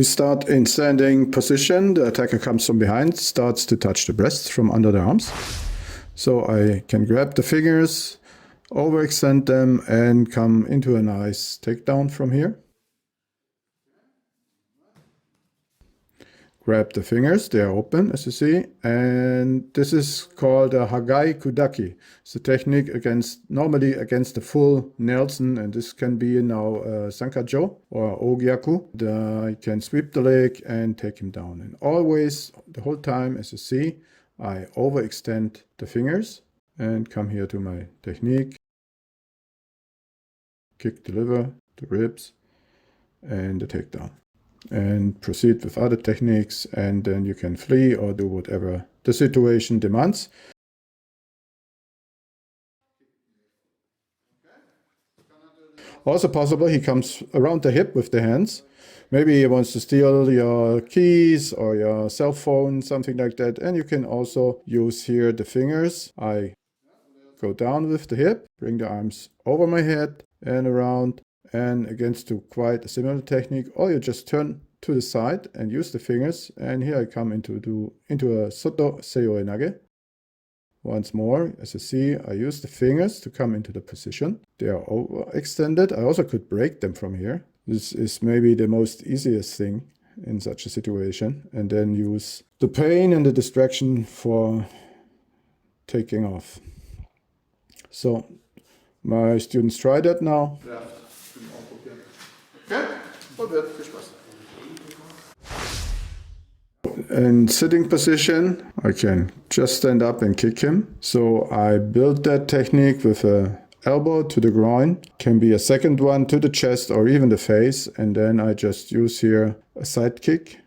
We start in standing position. The attacker comes from behind, starts to touch the breasts from under the arms. So I can grab the fingers, overextend them, and come into a nice takedown from here. Grab the fingers, they are open as you see, and this is called a Hagai Kudaki. It's a technique normally against the full Nelson, and this can be now Sankajo or Ogyaku. You can sweep the leg and take him down. And always, the whole time, as you see, I overextend the fingers and come here to my technique. Kick the liver, the ribs, and the takedown. And proceed with other techniques, and then you can flee or do whatever the situation demands. Also possible, he comes around the hip with the hands. Maybe he wants to steal your keys or your cell phone, something like that. And you can also use here the fingers. I go down with the hip, bring the arms over my head and around. And against to quite a similar technique, or you just turn to the side and use the fingers. And here I come into a Soto Seoi Nage. Once more, as you see, I use the fingers to come into the position. They are overextended. I also could break them from here. This is maybe the most easiest thing in such a situation. And then use the pain and the distraction for taking off. So my students try that now. In sitting position, I can just stand up and kick him. So I build that technique with an elbow to the groin. Can be a second one to the chest or even the face. And then I just use here a side kick.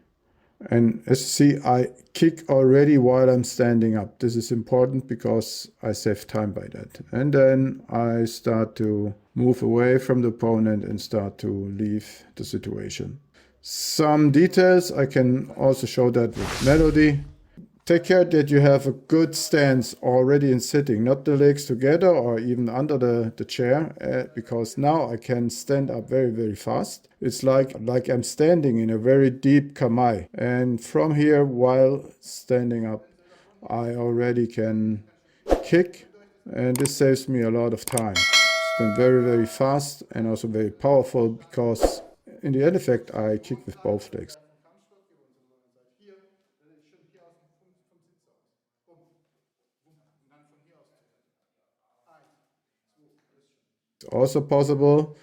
And as you see, I kick already while I'm standing up. This is important because I save time by that. And then I start to move away from the opponent and start to leave the situation. Some details, I can also show that with melody. Take care that you have a good stance already in sitting, not the legs together or even under the chair, because now I can stand up very, very fast. It's like I'm standing in a very deep kamae. And from here, while standing up, I already can kick, and this saves me a lot of time. It's been very, very fast and also very powerful because in the end effect, I kick with both legs. It's also possible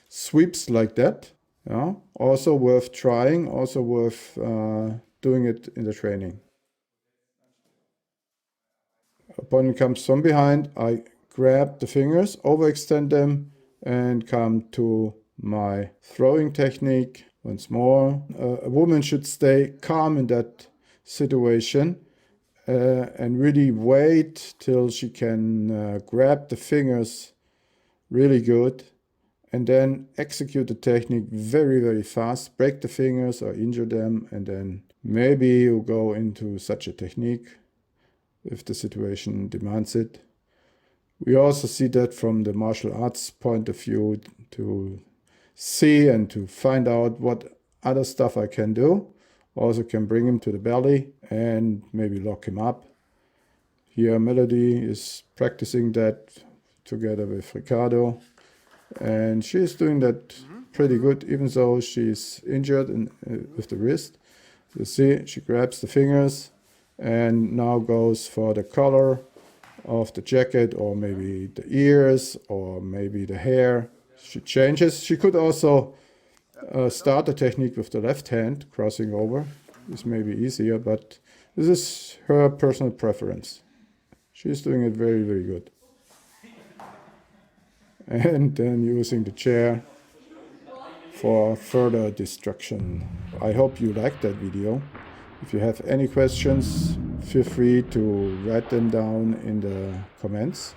sweeps like that. Yeah, also worth trying, also worth doing it in the training. Opponent comes from behind, I grab the fingers, overextend them, and come to my throwing technique once more. A woman should stay calm in that situation and really wait till she can grab the fingers really good and then execute the technique very, very fast. Break the fingers or injure them, and then maybe you go into such a technique if the situation demands it. We also see that from the martial arts point of view, to see and to find out what other stuff I can do. Also can bring him to the belly and maybe lock him up. Here Melody is practicing that together with Ricardo, and she's doing that pretty good, even though she's injured with the wrist. You see, she grabs the fingers and now goes for the collar of the jacket, or maybe the ears, or maybe the hair. She changes. She could also start the technique with the left hand, crossing over. This may be easier, but this is her personal preference. She's doing it very, very good. And then using the chair for further destruction. I hope you liked that video. If you have any questions, feel free to write them down in the comments.